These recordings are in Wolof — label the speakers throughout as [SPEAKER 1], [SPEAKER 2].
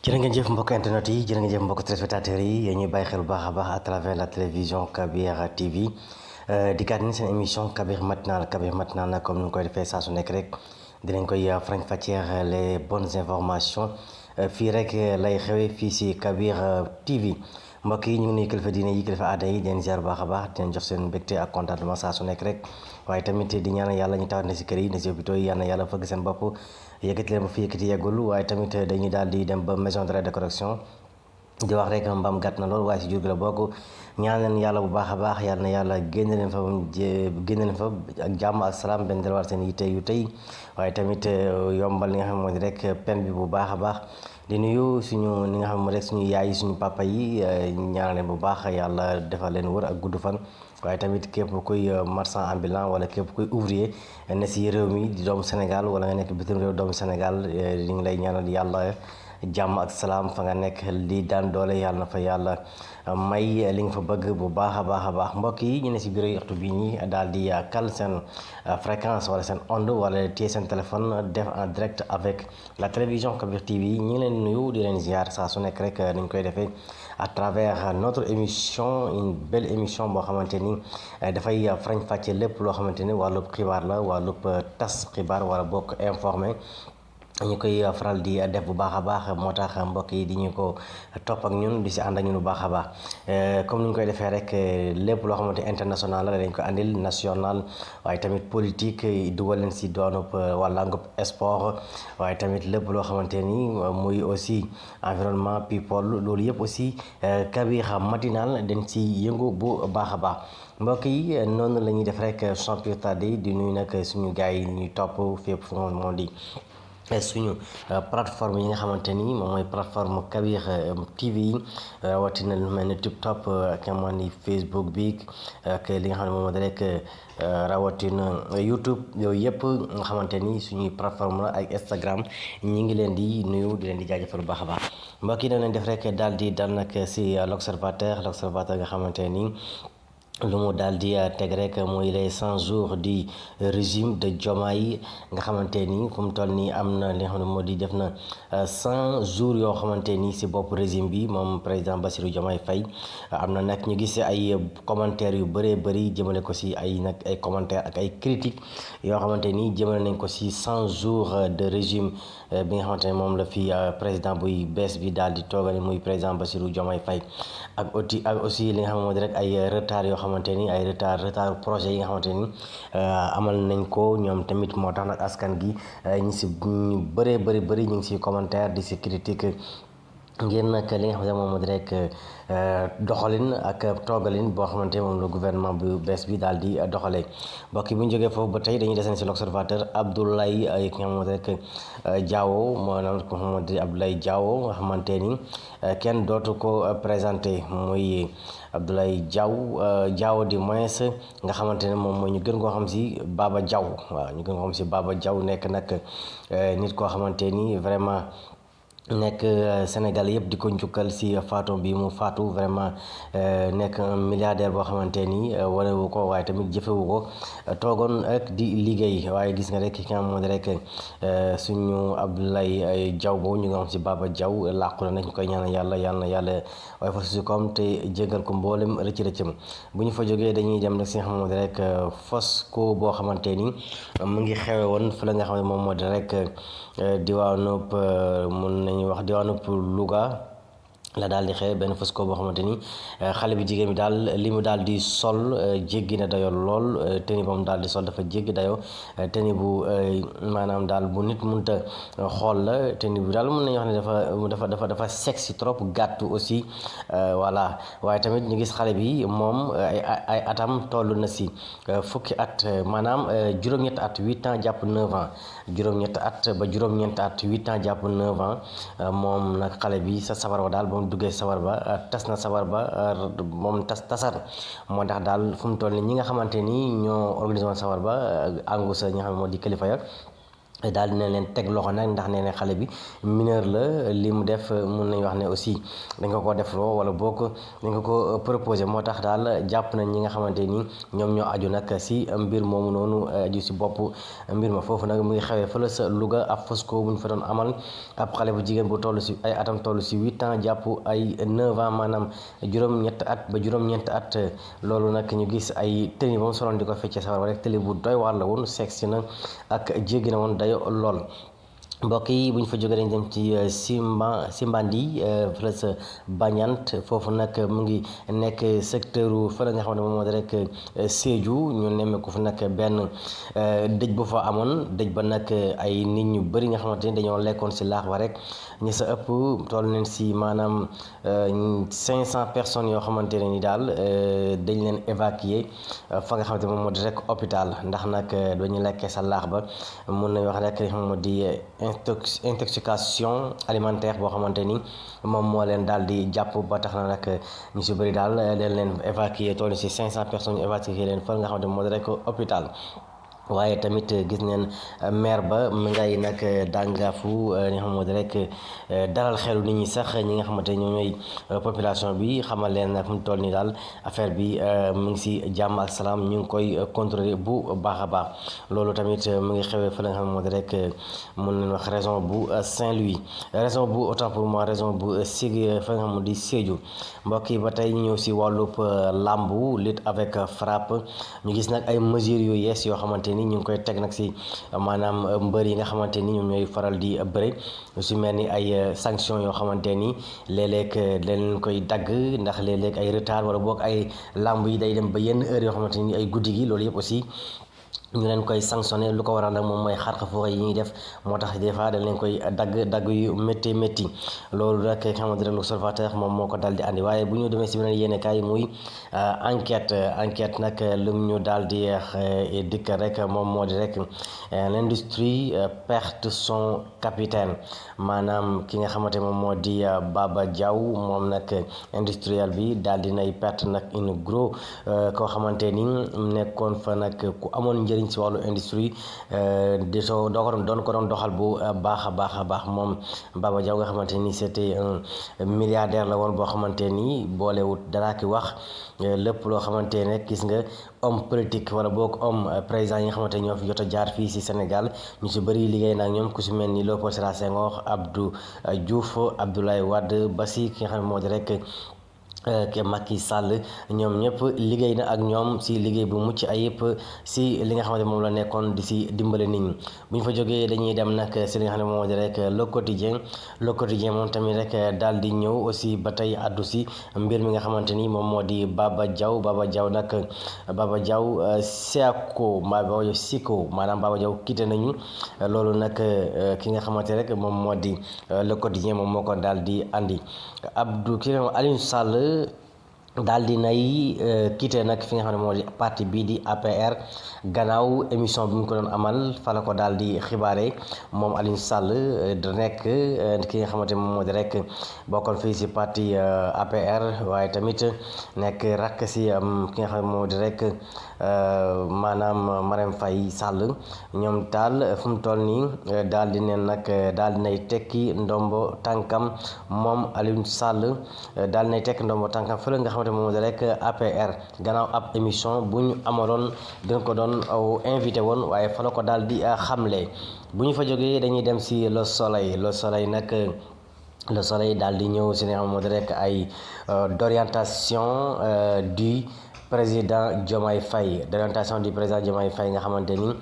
[SPEAKER 1] jërë ngeen jëf mbokk internet yi jërë ngeen jëf mbokk téléspectateurs yi yéen ñuy bàyyi xel bu baax a baax à travers la télévision Kabir TV dikkaat ni seen émission Kabir matinal nag comme ni ñu koy defee saa su nekk rek dinañ koy faram-fàcceex les bonnes informations fii rek lay xewee fii si Kabir TV mbokk yi ñu ngi nuyu kilifa diine yi kilifa aada yi di leen ziar bu baax a baax di leen jox seen mbégte ak contentement saa su nekk rek waaye tamit di ñaanal yàlla ñu tawat ne si kër yi ne si hôpitaux yi yal na yàlla fëgg seen bopp yëkkati leen ba fi yëkkati yeggul waaye tamit dañuy daal di dem ba maison d'arrêt de correction di wax rek mbaam gàtt na lool waaye si jur gi la bokk ñaan leen yàlla bu baax a baax yàlla na yàlla génne leen fa ak jàmm ak salaam benn delluwaat seen yitte yu tey waaye tamit yombal li nga xam moo di rek peine bi bu baax a baax di nuyu suñu li nga xam moo rek suñu yaay yi suñu papa yi ñaan leen bu baax yàlla defal leen wër ak gudd fan waaye tamit képp kuy marchand ambulant wala képp kuy ouvrier ne si réew mi di doomu Sénégal wala nga nekk bitim réew doomu Sénégal di ngi lay ñaanal yàlla jàmm ak salaam fa nga nekk lii daan doole yàlla na fa yàlla may li nga fa bëgg bu baax a baax mbokk yi ñu ne si bureau yi waxtu bii ñi daal di kal seen fréquence wala seen onde wala téye seen téléphone def en direct avec la télévision Kabir TV ñi ngi leen nuyu di leen ziar saa su nekk rek dañ koy defee à travers notre émission une belle émission boo xamante ni dafay faram-fàcce lépp loo xamante ni wàllub xibaar la wàllub tas xibaar wala bokk informé ñu koy faral di def bu baax a baax moo tax mbokk yi di ñu ko topp ak ñun di si ànd ak ñun bu baax a baax comme ni ñu koy defee rek lépp loo xamante international la dañ ko andil national waaye tamit politique dugal leen si doonub wala ngub sport waaye tamit lépp loo xamante ni muy aussi environnement people loolu yëpp aussi Kabir matinal dañ si yëngu bu baax a baax mbokk yi noonu la ñuy def rek sans plus tarder di nuyu nag suñu gars yi ñuy topp fépp fu moo di suñu plateforme yi nga xamante ni moom mooy plateforme Kabir TV yi rawatina lu mel ni TikTok ak amoon ni Facebook bi ak li nga xam ne moom moo di rek rawatina YouTube yooyu yëpp nga xamante ni suñuy plateforme la ak Instagram ñi ngi leen di nuyu di leen di jaajëfal bu baax a baax mbokk yi dañ leen def rek daal di dal nag si l'observateur nga xamante ni lu mu daal di teg rek mooy les 100 jours du régime de Diomaye nga xamante ni fu mu toll nii am na li nga xam ne moo di def na 100 jours yoo xamante ni si bopp régime bi moom président Bassirou Diomaye Faye am na nag ñu gis ay commentaires yu bëree bëri jëmale ko si ay nag ay commentaires ak ay critiques yoo xamante ni jëmale nañ ko si 100 jours de régime bi nga xamante ne moom la fi président buy bees bi daal di toogale muy président Bassirou Diomaye Faye ak aussi li nga xam ne moo di rek ay retard yoo xamante ni ay retard projet yi nga xamante ni amal nañ ko ñoom tamit moo tax nag askan gi ñi si ñu bëree bëri ñu ngi si commentaire di si critique ngir nag li nga xam ne moom moo di rek doxalin ak toogalin boo xamante moom la gouvernement bu bees bi daal di doxalee mbokk yi bu ñu jógee foofu ba tey dañuy deseen si l'observateur Abdoulaye ki nga xamante rek Diawo maanaam ko xamante Abdoulaye Diawo nga xamante ni kenn dootu ko présenté muy Abdoulaye Diawo di moins nga xamante ne moom mooy ñu gën koo xam si Baba Diaw waaw ñu gën koo xam si Baba Diaw nekk nag nit koo xamante ni vraiment nekk Sénégal yëpp di ko njukkal si faatu bi mu faatu vraiment nekk un milliardaire boo xamante ni wanewu ko waaye tamit jëfewu ko toogoon ak di liggéey waaye gis nga rek ki nga xam moo di rek suñu Abdoulaye Diaw boobu ñu nga xam si Baba Diaw làqu na nag ñu koy ñaanal yàlla waaye fa si koom te jégal ko mboolem rëcc-rëccam bu ñu fa jógee dañuy dem nag si nga xam moo di rek Fosco boo xamante ni mu ngi xewe woon fa la nga xam ne moom moo di rek diwaanub mun nañu wax diwaanub Louga la daal di xew benn Fosco boo xamante ni xale bi jigéen bi daal li mu daal di sol jéggi na dayo lool tenue ba mu daal di sol dafa jéggi dayo tenue bu maanaam daal bu nit mënta xool la tenue bi daal mën nañu wax ne dafa sexy trop gàttu aussi voilà waaye tamit ñu gis xale bi moom ay atam toll na si fukki at maanaam juróom-ñetti at 8 ans jàpp 9 ans juróom-ñetti at ba juróom-ñeenti at 8 ans jàpp 9 ans moom nag xale bi sa sabar wa daal duggee sabar ba tas na sabar ba moom tasar moo tax daal fu mu toll ni ñi nga xamante ni ñoo organisé woon sabar ba angu sa ñi nga xam ne moo di kilifa ya daal dina leen teg loxo nag ndax nee na xale bi mineur la li mu def mun nañu wax ne aussi dañ ko ko defloo wala boo ko dañ ko ko proposé moo tax daal jàpp nañ ñi nga xamante ni ñoom ñoo aju nag si mbir moomu noonu aju si bopp mbir ma foofu nag mu ngi xewee fële sa Louga ab Fosco bu ñu fa doon amal ab xale bu jigéen bu toll si ay atam toll si 8 ans jàpp ay 9 ans maanaam juróom-ñett at ba juróom-ñeent at loolu nag ñu gis ay tëni ba mu soloon di ko feccee safar rek tëli bu doy waar la woon seksi na ak jéggi na woon dayo lool mbokk yi bu ñu fa jógee dañ dem ci Simbandi fële sa Bagnant foofu nag mu ngi nekk secteur fële nga xam ne moom moo di rek Sédhiou ñu nemmeeku fa nag benn dëj bu fa amoon dëj ba nag ay nit ñu bëri nga xamante ni dañoo lekkoon si laax ba rek ñi sa ëpp toll nañ si maanaam 500 personnes yoo xamante ne ni daal dañ leen évacuer fa nga xamante moom moo di rek hôpital ndax nag dañu lekkee sa laax ba mun nañu wax rek li nga xam moo di intoxication alimentaire boo xamante ni moom moo leen daal di jàpp ba tax na nag ñu si bëri daal leen évacuer toll si 500 personnes ñu évacuer leen fa nga xamante moo di rek hôpital. waaye tamit gis neen maire ba mu ngay nag dàngaafu li nga xam moo di rek dalal xelu nit ñi sax ñi nga xamante ñoo ñooy population bi xamal leen nag fu mu toll nii daal affaire bi mu ngi si jàmm ak salaam ñu ngi koy contrôler bu baax a baax loolu tamit mu ngi xewee fa la nga xam moo di rek mun nañ wax région bu Saint-Louis région bu autant pour moi région bu fa nga xam moo di Sédhiou mbokk yi ba tey ñu ñëw si wàllub làmbu lutte avec frappe ñu gis nag ay mesures yu yees yoo xamante ni ñu ngi koy teg nag si maanaam mbër yi nga xamante ni ñoom ñooy faral di bëre su mel ni ay sanction yoo xamante ni léeg-léeg dañ koy dagg ndax léeg-léeg ay retard wala boog ay làmb yi day dem ba yenn heure yoo xamante ni ay guddi gi loolu yëpp aussi ñu leen koy sanctionné lu ko waral nag moom mooy xarxa fooxa yi ñuy def moo tax des fois dañ leen koy dagg yu métti loolu nag nga xamante ne l'Observateur moom moo ko dal di andi waaye bu ñu demee si beneen yéene kaay muy enquête nag lu ñu daal di dikk rek moom moo di rek l'industrie perte son capitaine maanaam ki nga xamante moom moo di Baba Diaw moom nag industriel bi daal di nay perte nag une gros koo xamante ni nekkoon fa nag ku amoon njëriñ si wàllu industrie doon ko doon doxal bu baax a baax moom Baba Diaw nga xamante ni c'était un milliardaire la woon boo xamante ni boolewut dara ki wax lépp loo xamante ne gis nga homme politique wala boog homme président yi nga xamante ñoo fi jot a jaar fii si Sénégal ñu si bëri liggéey nag ñoom ku si mel ni Léopold Sédar Senghor Abdou Diouf Abdoulaye Wade ba si ki nga xam ne moo di rek Macky Sall ñoom ñëpp liggéey na ak ñoom si liggéey bu mucc ayib si li nga xamante moom la nekkoon di si dimbale nit ñi bu ñu fa jógee dañuy dem nag si li nga xam ne moom moo di rek le quotidien moom tamit rek daal di ñëw aussi ba tey addu si mbir mi nga xamante ni moom moo di Baba Diaw nag Baba Diaw Siko maanaam Baba Diaw quitté nañu loolu nag ki nga xamante rek moom moo di le quotidien moom moo ko daal di andi Aliou Sall daal di nay quitté nag fi nga xam ne moo di parti bii di APR gannaaw émission bi ñu ko doon amal fa la ko daal di xibaare moom Aliou Sall nekk ki nga xamante moom moo di rek bokkoon fii si parti APR waaye tamit nekk rakk si ki nga xam ne moo di rek maanaam Marème Faye Sall ñoom daal fu mu toll nii daal di neen nag daal di nay tekki ndombo tànkam moom Aliou Sall daal di nay tekki ndombo tànkam fële nga xamante moom moo di rek APR gannaaw ab émission bu ñu amaloon dañ ko doon invité woon waaye fa la ko daal di xamle bu ñu fa jógee dañuy dem si le soleil nag le soleil daal di ñëw si li nga xam moo di rek ay d'orientation du président Diomaye Faye nga xamante ni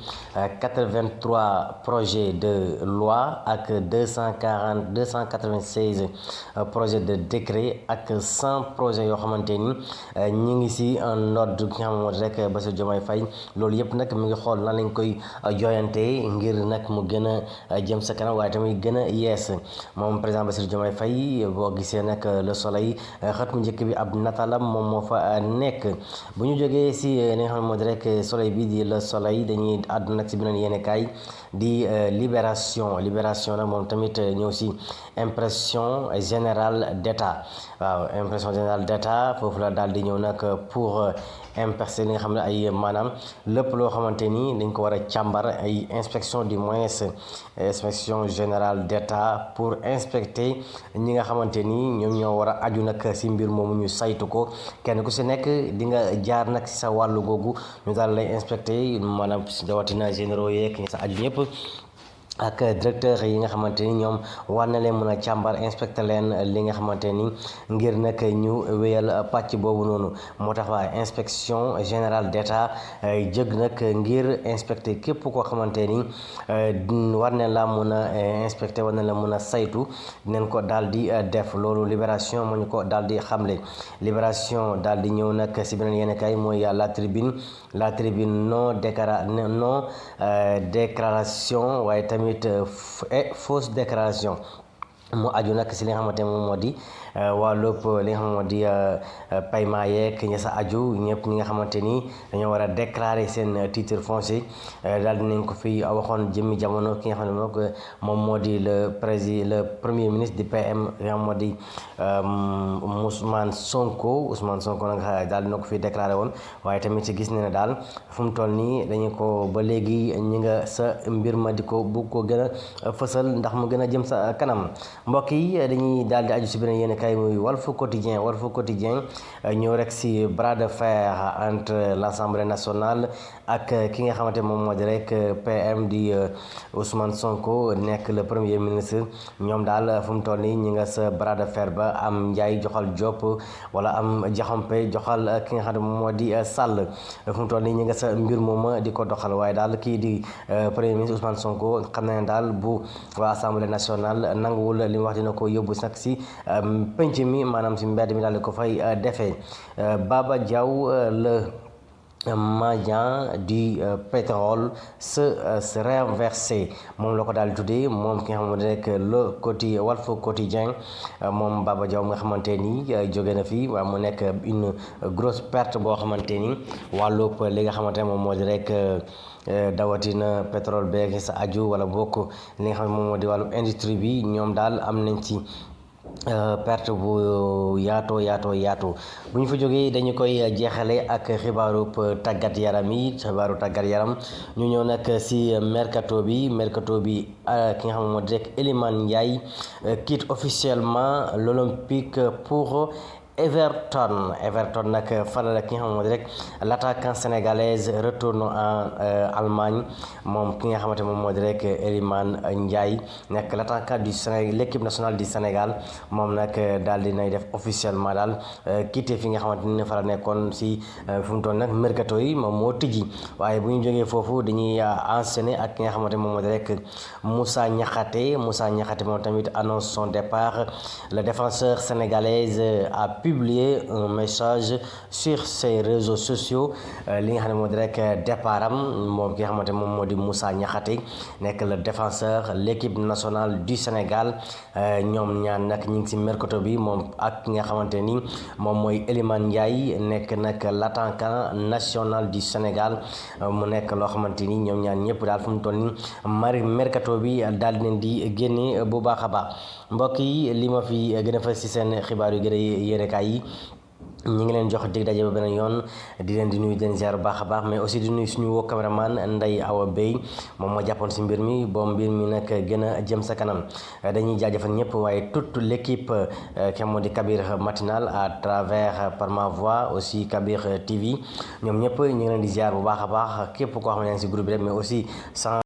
[SPEAKER 1] 83 projets de loi ak 296 projets de décret ak 100 projets yoo xamante ni ñi ngi si ndodd ki nga xam moo di rek Bassirou Diomaye Faye loolu yëpp nag mi ngi xool nan lañ koy joyante ngir nag mu gën a jëm sa kanam waaye tamit gën a yees moom président Bassirou Diomaye Faye boo gisee nag le soleil xët mu njëkk bi ab nataalam moom moo fa nekk bu ñu jógee si li nga xam ne moo di rek soleil bi di le soleil dañuy àddu nag si beneen yéenekaay di libération nag moom tamit ñëw si impression générale d'état foofu la daal di ñëw nag pour impercé li nga xam ne ay maanaam lépp loo xamante ni dañ ko war a càmbar ay inspection du moins inspection générale d'État pour inspecter ñi nga xamante ni ñoom ñoo war a aju nag si mbir moomu ñu saytu ko kenn ku si nekk di nga jaar nag si sa wàllu googu ñu daal lay inspecter maanaam rawatina généraux yeeg ñi sa aju ñëpp ak directeur yi nga xamante ni ñoom war na leen mën a càmbar inspecté leen li nga xamante ni ngir nag ñu wéyal pàcc boobu noonu moo tax waa inspection générale d'État jëg nag ngir inspecté képp koo xamante ni war na la mën a inspecté war na la mën a saytu dinañ ko daal di def loolu Libération moo ñu ko daal di xamle Libération daal di ñëw nag si beneen yenn kay mooy la tribune non déclaration waaye tamit fausse déclaration mu aju nag si li nga xamante moom moo di wàllub li nga xam moo di paiement yeeg ña sa aju ñëpp ñi nga xamante ni dañoo war a déclarer seen titre foncier daal dinañ ko fi waxoon jëmmi jamono ki nga xam ne moom moo di le premier ministre du PM nga xam moo di Ousmane Sonko nag daal dina ko fi déclaré woon waaye tamit gis ne daal fu mu toll nii dañu ko ba léegi ñi nga sa mbir ma di ko bu ko gën a fësal ndax mu gën a jëm sa kanam mbokk yi dañuy daal di aju si beneen yéen kay muy Walf Quotidien ñëw rek si bras de fer entre l'Assemblée nationale ak ki nga xamante moom moo di rek PM di Ousmane Sonko nekk le premier ministre ñoom daal fu mu toll nii ñi nga sa bras de fer ba am Ndiaye joxal Diop wala am Diakhampé joxal ki nga xam ne moom moo di Sall fu mu toll nii ñi nga sa mbir mooma di ko doxal waaye daal kii di premier ministre Ousmane Sonko xam na ne daal bu waa Assemblée nationale nanguwul li mu wax dina ko yóbbu nag si penc mi maanaam si mbedd mi daal di ko fay defee Baba Diaw le mendiant du pétrole se renverser moom la ko daal di tuddee moom ki nga xamante ne rek le Walf Quotidien moom Baba Diaw nga xamante ni jóge na fi waaye mu nekk une grosse perte boo xamante ni wàllub li nga xamante ne moom moo di rek dawatina pétrole beeg sa aju wala bokk li nga xam ne moom moo di wàllub industrie bi ñoom daal am nañ ci perte bu yaatoo bu ñu fa jógee dañu koy jeexale ak xibaaru tàggat yaram ñu ñëw nag si mercato bi ki nga xam ne moo di rek Iliman Ndiaye quitte officiellement l'Olympique pour Everton nag faral ki nga xam moo di rek l'attaquant sénégalaise retourne en Allemagne moom ki nga xamante moom moo di rek Iliman Ndiaye nekk l'attaquant du Sénégal l'équipe nationale du Sénégal moom nag daal di nay def officiellement daal quitté fi nga xamante ni fa la nekkoon si fu mu toll nag mercato yi moom moo tijji waaye bu ñu jógee foofu dañuy enchaîner ak ki nga xamante moom moo di rek Moussa Niakhaté moom tamit annonce son départ le défenseur sénégalais a publié un message sur ses réseaux sociaux li nga xam ne moo di rek départ am moom ki nga xamante moom moo di Moussa Niakhaté nekk le défenseur l'équipe nationale du Sénégal ñoom ñaan nag ñu ngi ci mercato bi moom ak ki nga xamante ni moom mooy Iliman Ndiaye nekk nag l'attaquant national du Sénégal mu nekk loo xamante ni ñoom ñaan ñëpp daal fu mu toll ni mercato bi daal di leen di génne bu baax a baax mbokk yi li ma fi gën a fës ci seen xibaar yu gën a yéenekaay yi ñu ngi leen jox dig daje ba beneen yoon di leen di nuyu den ziar bu baax a baax mais aussi di nuyu suñu woo caméraman Ndeye Awa Bey moom moo jàppoon si mbir mi mbir mi nag gën a jëm sa kanam dañuy jaajëfal ñëpp waaye toute l'équipe ki moo di Kabir Matinal à travers par ma voix aussi Kabir TV ñoom ñëpp ñu ngi leen di ziar bu baax a baax képp koo xam ne yaa ngi si groupe bi rek mais aussi sans